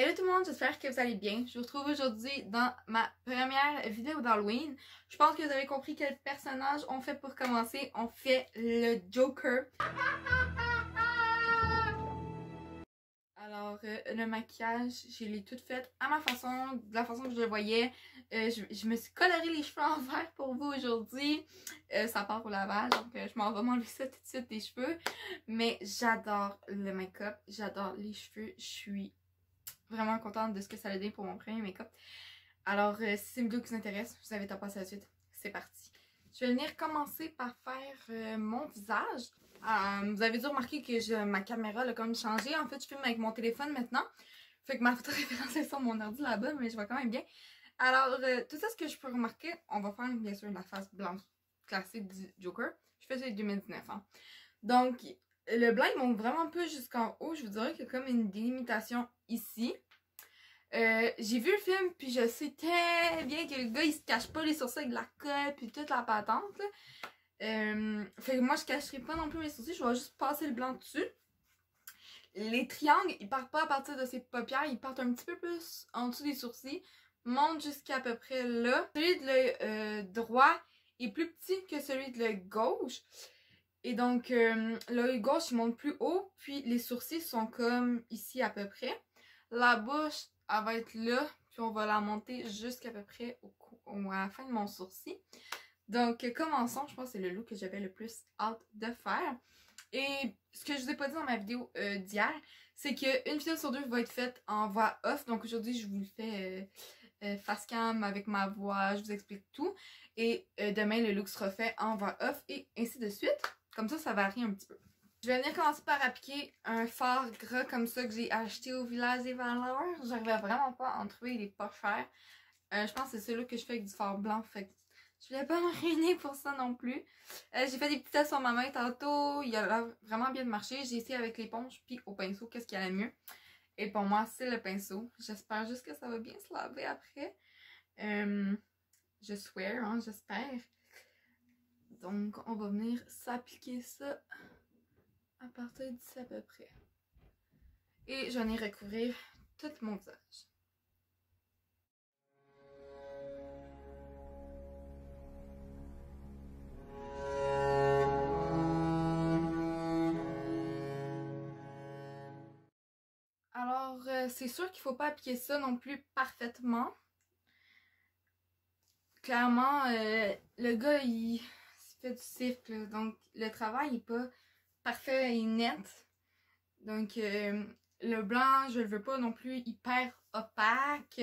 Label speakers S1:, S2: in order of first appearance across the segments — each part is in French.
S1: Hello tout le monde, j'espère que vous allez bien. Je vous retrouve aujourd'hui dans ma première vidéo d'Halloween. Je pense que vous avez compris quel personnage on fait pour commencer. On fait le Joker. Alors, le maquillage, je l'ai tout fait à ma façon, de la façon que je le voyais. Je me suis coloré les cheveux en vert pour vous aujourd'hui. Ça part au lavage, donc je m'en vais m'enlever ça tout de suite des cheveux. Mais j'adore le make-up, j'adore les cheveux. Je suis vraiment contente de ce que ça a donné pour mon premier make-up. Alors, si c'est une vidéo qui vous intéresse, vous avez à passer à la suite. C'est parti. Je vais venir commencer par faire mon visage. Vous avez dû remarquer que ma caméra a comme changé. En fait, je filme avec mon téléphone maintenant. Fait que ma photo référence est sur mon ordi là-bas, mais je vois quand même bien. Alors, tout ça, ce que je peux remarquer, on va faire bien sûr la face blanche classique du Joker. Je fais ça en 2019. Hein. Donc, le blanc, il monte vraiment peu jusqu'en haut. Je vous dirais qu'il y a comme une délimitation ici. J'ai vu le film, puis je sais très bien que le gars, il se cache pas les sourcils avec de la colle, puis toute la patente. Fait que moi, je cacherai pas non plus mes sourcils. Je vais juste passer le blanc dessus. Les triangles, ils partent pas à partir de ses paupières. Ils partent un petit peu plus en dessous des sourcils. Montent jusqu'à peu près là. Celui de l'œil droit est plus petit que celui de l'œil gauche. Et donc, l'œil gauche, il monte plus haut. Puis, les sourcils sont comme ici à peu près. La bouche, elle va être là. Puis, on va la monter jusqu'à peu près à la fin de mon sourcil. Donc, commençons. Je pense que c'est le look que j'avais le plus hâte de faire. Et ce que je vous ai pas dit dans ma vidéo d'hier, c'est qu'une vidéo sur deux va être faite en voix off. Donc, aujourd'hui, je vous le fais face cam avec ma voix. Je vous explique tout. Et demain, le look sera fait en voix off et ainsi de suite. Comme ça varie un petit peu. Je vais venir commencer par appliquer un fard gras comme ça que j'ai acheté au Village des Valeurs. J'arrivais vraiment pas à en trouver, il est pas cher. Je pense que c'est celui que je fais avec du fard blanc, fait que je voulais pas me ruiner pour ça non plus. J'ai fait des petits tests sur ma main tantôt, il a l'air vraiment bien de marcher. J'ai essayé avec l'éponge puis au pinceau, qu'est-ce qui allait mieux. Et pour moi, c'est le pinceau. J'espère juste que ça va bien se laver après. Je swear, hein, j'espère. Donc, on va venir s'appliquer ça à partir d'ici à peu près. Et j'en ai recouvrir tout mon visage. Alors, c'est sûr qu'il ne faut pas appliquer ça non plus parfaitement. Clairement, le gars, il fait du cirque, là, donc le travail n'est pas parfait et net. Donc, le blanc, je le veux pas non plus hyper opaque.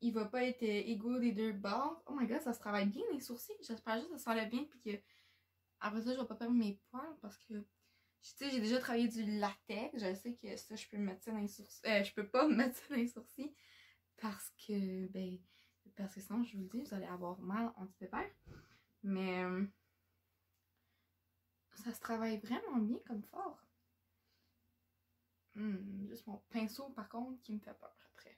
S1: Il va pas être égaux des deux bords. Oh my god, ça se travaille bien les sourcils. J'espère juste que ça s'enlève bien puis que après ça, je vais pas perdre mes poils parce que tu sais, j'ai déjà travaillé du latex. Je sais que ça, je peux me mettre ça dans les sourcils. Je peux pas me mettre ça dans les sourcils parce que sinon, je vous le dis, vous allez avoir mal anti-pépère. Mais ça se travaille vraiment bien comme fort. Juste mon pinceau, par contre, qui me fait peur après.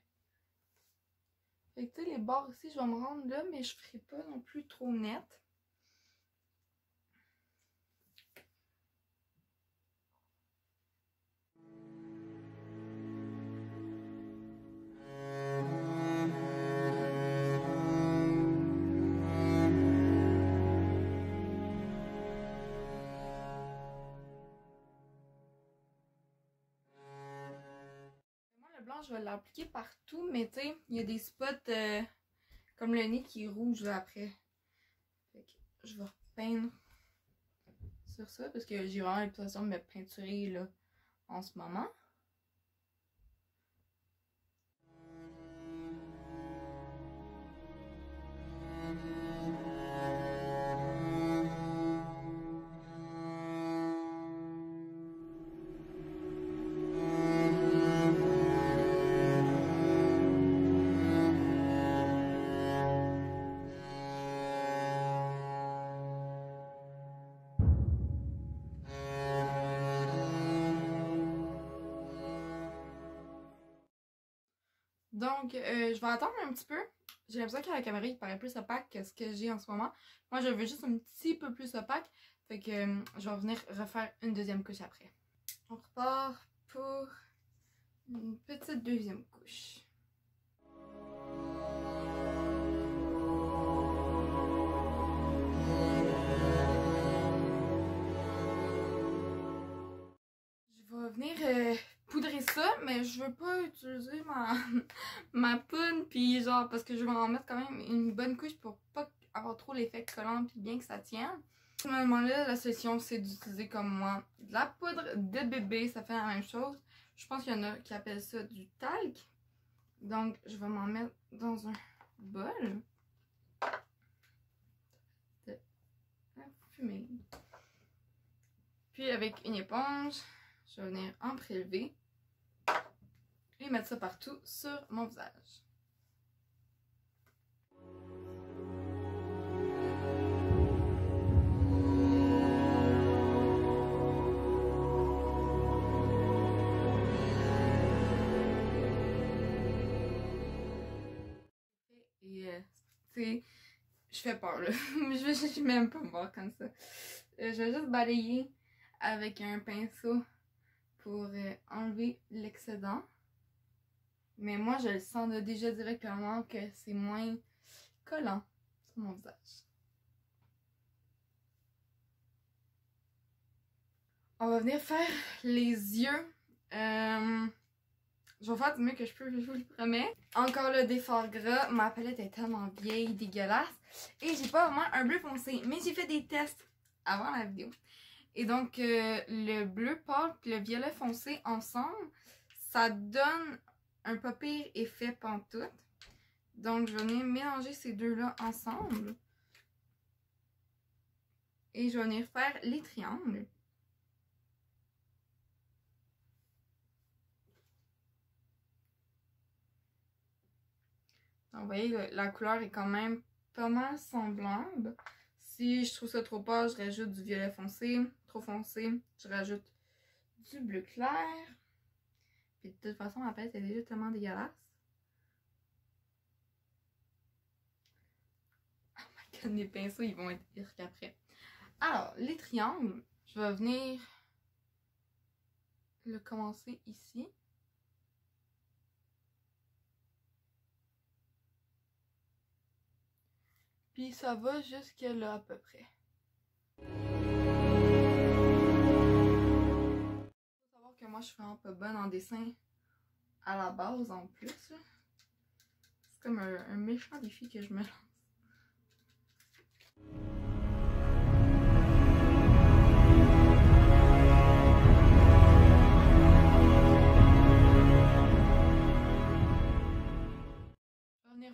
S1: Fait que tu sais, les bords ici, je vais me rendre là, mais je ferai pas non plus trop net. Le blanc, je vais l'appliquer partout, mais tu sais, il y a des spots comme le nez qui est rouge là après. Fait que je vais repeindre sur ça parce que j'ai vraiment l'impression de me peinturer là en ce moment. Donc, je vais attendre un petit peu. J'ai l'impression que la caméra, il paraît plus opaque que ce que j'ai en ce moment. Moi, je veux juste un petit peu plus opaque. Fait que je vais venir refaire une deuxième couche après. On repart pour une petite deuxième couche. Je vais venir poudrer ça, mais je veux pas utiliser ma poudre, puis genre, parce que je vais en mettre quand même une bonne couche pour pas avoir trop l'effet collant, puis bien que ça tienne. Normalement, là, la solution, c'est d'utiliser comme moi de la poudre de bébé, ça fait la même chose. Je pense qu'il y en a qui appellent ça du talc. Donc, je vais m'en mettre dans un bol. De la fumée. Puis, avec une éponge, je vais venir en prélever et mettre ça partout sur mon visage. Et tu sais, je fais peur là. Je vais même pas me voir comme ça. Je vais juste balayer avec un pinceau pour enlever l'excédent. Mais moi, je le sens déjà directement que c'est moins collant sur mon visage. On va venir faire les yeux. Je vais faire du mieux que je peux, je vous le promets. Encore le défort gras. Ma palette est tellement vieille, dégueulasse. Et j'ai pas vraiment un bleu foncé. Mais j'ai fait des tests avant la vidéo. Et donc, le bleu pâle et le violet foncé ensemble, ça donne un pas pire effet pantoute. Donc, je vais venir mélanger ces deux-là ensemble. Et je vais venir faire les triangles. Donc, vous voyez, la couleur est quand même pas mal semblable. Si je trouve ça trop pâle, je rajoute du violet foncé. Trop foncé, je rajoute du bleu clair. Puis de toute façon, ma palette est déjà tellement dégueulasse. Oh my god, les pinceaux, ils vont être pires qu'après. Alors, les triangles, je vais venir le commencer ici. Puis ça va jusqu'à là à peu près. Faut savoir que moi je suis vraiment pas bonne en dessin à la base en plus. C'est comme un méchant défi que je me lance.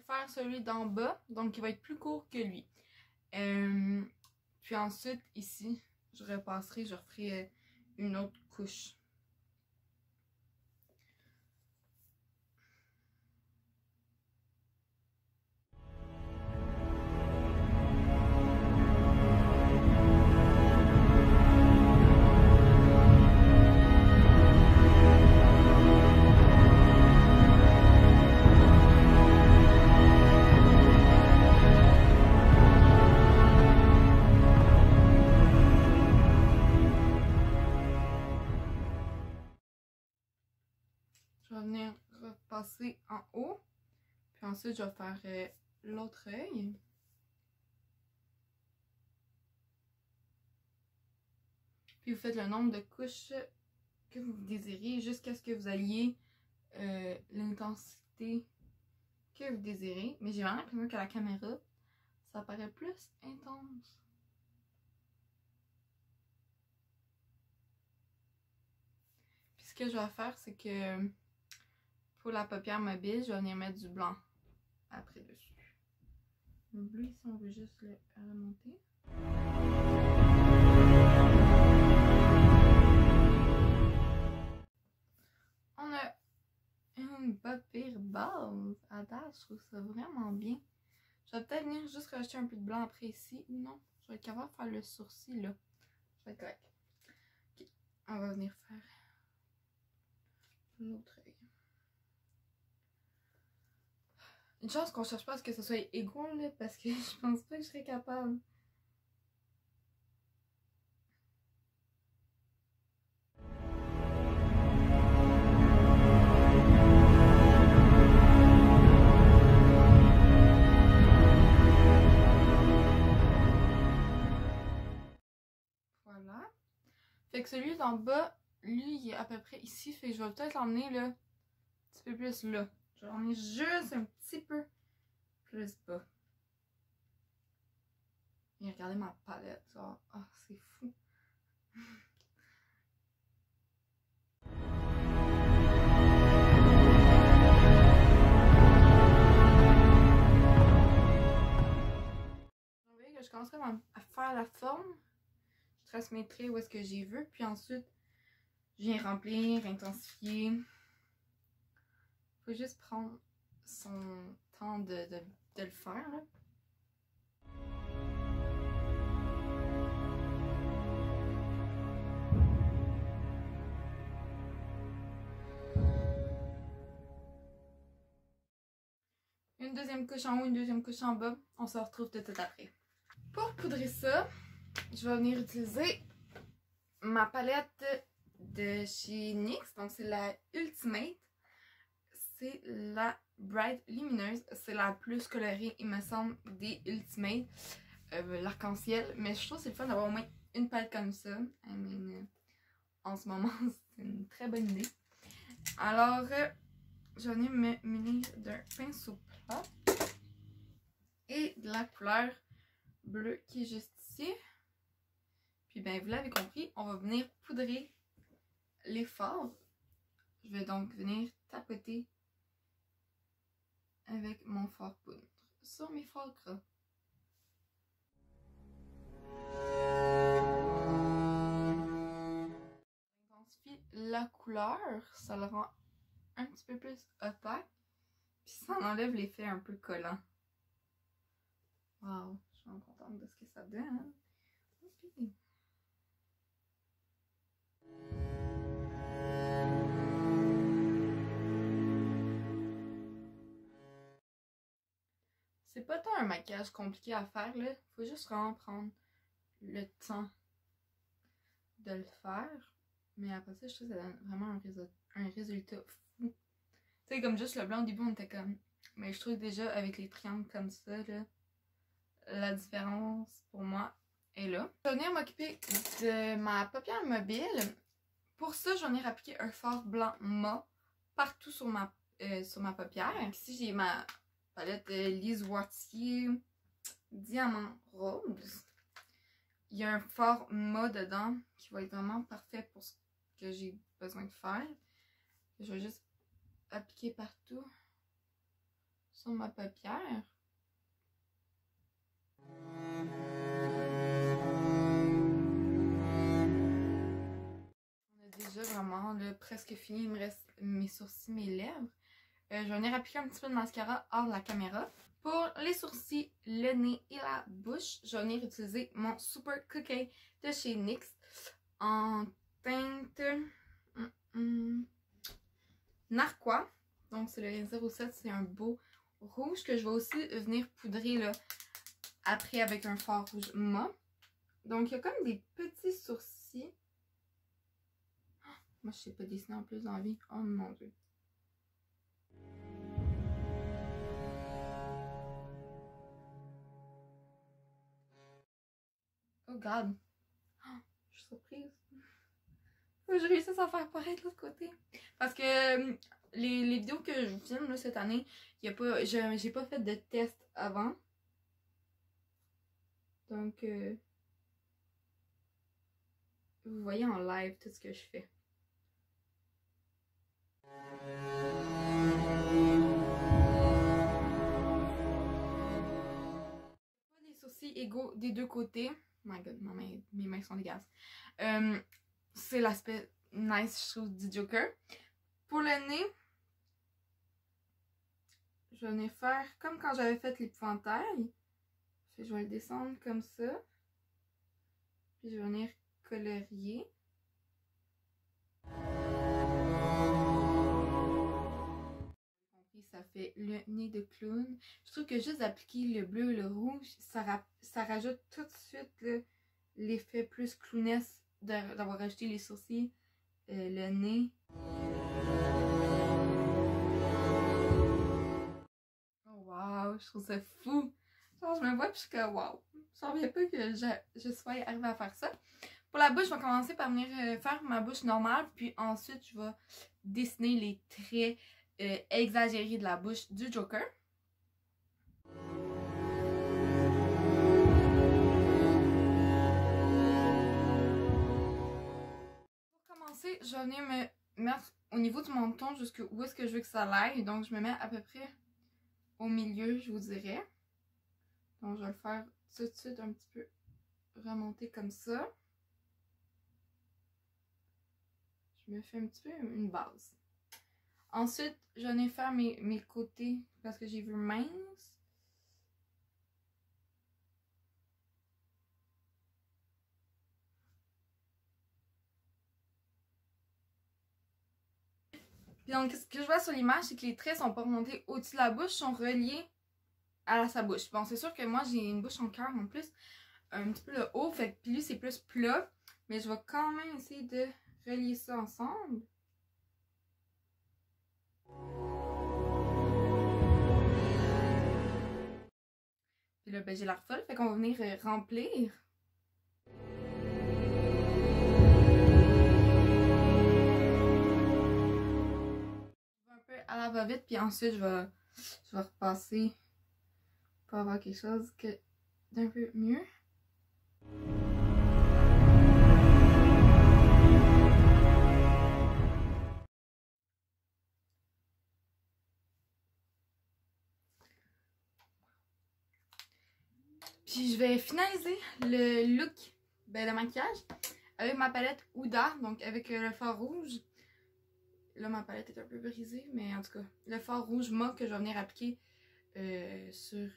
S1: Faire celui d'en bas, donc il va être plus court que lui. Puis ensuite, ici, je repasserai, je referai une autre couche. Je vais venir repasser en haut. Puis ensuite, je vais faire l'autre œil. Puis vous faites le nombre de couches que vous désirez jusqu'à ce que vous alliez l'intensité que vous désirez. Mais j'ai vraiment l'impression qu'à la caméra, ça paraît plus intense. Puis ce que je vais faire, c'est que pour la paupière mobile, je vais venir mettre du blanc après dessus. Le bleu ici, on veut juste le remonter. On a une paupière base à date, je trouve ça vraiment bien. Je vais peut-être venir juste rajouter un peu de blanc après ici. Non, je vais être capable de faire le sourcil là. Je vais être correct. Ok, on va venir faire l'autre œil. Une chance qu'on cherche pas à ce que ce soit égaux là, parce que je pense pas que je serais capable. Fait que celui d'en bas, lui, il est à peu près ici. Fait que je vais peut-être l'emmener là, un petit peu plus là. Je vais l'emmener juste un petit peu plus bas. Et regardez ma palette, genre, oh, c'est fou. Vous voyez que je commence comme à faire la forme. Je trace mes traits où est-ce que j'ai vu, puis ensuite, je viens remplir, intensifier. Faut juste prendre son temps de le faire, là. Une deuxième couche en haut, une deuxième couche en bas. On se retrouve tout après. Pour poudrer ça, je vais venir utiliser ma palette de chez NYX. Donc c'est la Ultimate. C'est la Bright Lumineuse. C'est la plus colorée, il me semble, des Ultimate. L'arc-en-ciel. Mais je trouve que c'est le fun d'avoir au moins une palette comme ça. I mean, en ce moment, c'est une très bonne idée. Alors, je vais venir me munir d'un pinceau plat et de la couleur bleue qui est juste ici. Puis ben, vous l'avez compris, on va venir poudrer les fards. Je vais donc venir tapoter avec mon fard poudre sur mes fards gras. J'intensifie la couleur, ça le rend un petit peu plus opaque, puis ça enlève l'effet un peu collant. Wow, je suis vraiment contente de ce que ça donne. Okay. C'est pas tant un maquillage compliqué à faire, là. Faut juste vraiment prendre le temps de le faire. Mais après ça, je trouve que ça donne vraiment un résultat fou. Tu sais, comme juste le blanc au début, on était comme... Mais je trouve déjà avec les triangles comme ça, là, la différence pour moi est là. Je vais venir m'occuper de ma paupière mobile. Pour ça, je vais venir appliquer un fard blanc mat partout sur ma paupière. Ici, j'ai ma palette Lise Wattier Diamant Rose. Il y a un fard mat dedans qui va être vraiment parfait pour ce que j'ai besoin de faire. Je vais juste appliquer partout sur ma paupière. On a déjà vraiment là, presque fini. Il me reste mes sourcils, mes lèvres. Je vais venir appliquer un petit peu de mascara hors de la caméra. Pour les sourcils, le nez et la bouche, je vais venir utiliser mon Super Cookie de chez NYX en teinte Narquois. Donc c'est le 07, c'est un beau rouge que je vais aussi venir poudrer là, après avec un fard rouge mat. Donc il y a comme des petits sourcils. Oh, moi je sais pas dessiner en plus dans la vie. Oh mon dieu. Oh god. Oh, je suis surprise. Faut que je réussisse à faire pareil de l'autre côté. Parce que les vidéos que je vous filme là, cette année, j'ai pas fait de test avant. Donc, vous voyez en live tout ce que je fais. Pas des sourcils égaux des deux côtés. Oh my god, mes mains sont dégueulasses. C'est l'aspect nice, je trouve, du Joker. Pour le nez, je vais venir faire comme quand j'avais fait l'épouvantail. Je vais le descendre comme ça. Puis je vais venir colorier. Ça fait le nez de clown. Je trouve que juste d'appliquer le bleu et le rouge, ça rajoute tout de suite l'effet plus clownesque d'avoir rajouté les sourcils, le nez. Oh wow, je trouve ça fou. Genre, je me vois puis je suis comme wow. Je ne reviens pas que je sois arrivée à faire ça. Pour la bouche, je vais commencer par venir faire ma bouche normale, puis ensuite, je vais dessiner les traits exagérés de la bouche du Joker. Pour commencer, je vais venir me mettre au niveau du menton jusqu'où est-ce que je veux que ça aille. Donc, je me mets à peu près au milieu, je vous dirais. Donc, je vais le faire tout de suite un petit peu remonter comme ça. Je me fais un petit peu une base. Ensuite, je vais faire mes côtés parce que j'ai vu mince. Puis donc, ce que je vois sur l'image, c'est que les traits sont pas remontés au-dessus de la bouche, sont reliés à sa bouche. Bon, c'est sûr que moi, j'ai une bouche en cœur en plus, un petit peu le haut, fait que puis lui, c'est plus plat. Mais je vais quand même essayer de relier ça ensemble. Puis là, ben, j'ai l'air folle, fait qu'on va venir remplir. Un peu à la va-vite, puis ensuite, je vais repasser pour avoir quelque chose d'un peu mieux. Puis je vais finaliser le look, le maquillage, avec ma palette Huda, donc avec le fard rouge. Là, ma palette est un peu brisée, mais en tout cas, le fard rouge mauve que je vais venir appliquer sur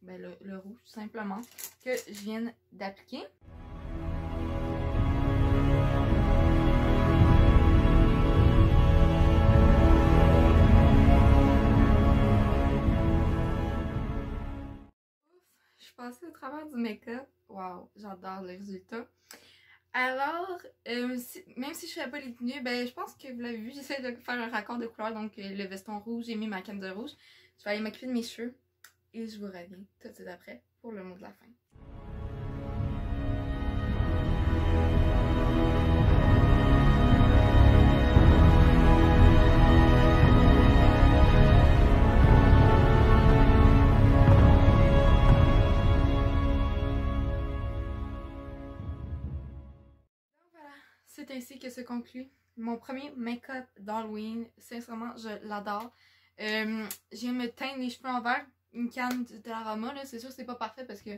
S1: le rouge, tout simplement, que je viens d'appliquer. Je suis passée au travers du make-up. Waouh, j'adore le résultat. Alors, même si je fais pas les tenues, je pense que vous l'avez vu, j'essaie de faire un raccord de couleurs. Donc, le veston rouge, j'ai mis ma canne de rouge. Je vais aller m'occuper de mes cheveux. Et je vous reviens tout de suite après pour le mot de la fin. C'est ainsi que se conclut mon premier make-up d'Halloween. Sincèrement, je l'adore. Je viens me teindre les cheveux en vert. Une canne de l'aroma, c'est sûr que c'est pas parfait parce que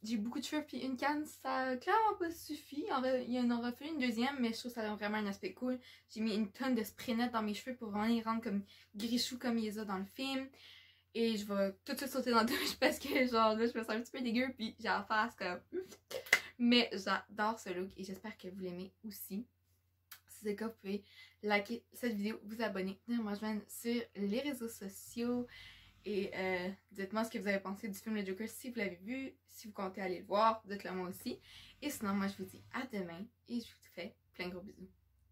S1: j'ai beaucoup de cheveux. Puis une canne, ça a clairement pas suffi. Il y en aura fait une deuxième, mais je trouve que ça donne vraiment un aspect cool. J'ai mis une tonne de spray net dans mes cheveux pour vraiment les rendre comme grichou comme il les a dans le film. Et je vais tout de suite sauter dans la douche parce que genre là, je me sens un petit peu dégueu. Puis j'ai la face comme... Mais j'adore ce look et j'espère que vous l'aimez aussi. Si c'est le cas, vous pouvez liker cette vidéo, vous abonner, venir me rejoindre sur les réseaux sociaux. Et dites-moi ce que vous avez pensé du film Le Joker si vous l'avez vu, si vous comptez aller le voir, dites-le moi aussi. Et sinon, moi je vous dis à demain et je vous fais plein de gros bisous.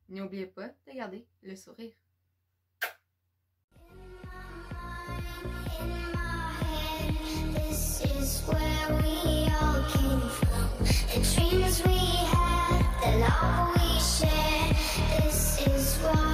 S1: N'oubliez pas de garder le sourire. The dreams we had, the love we shared, this is what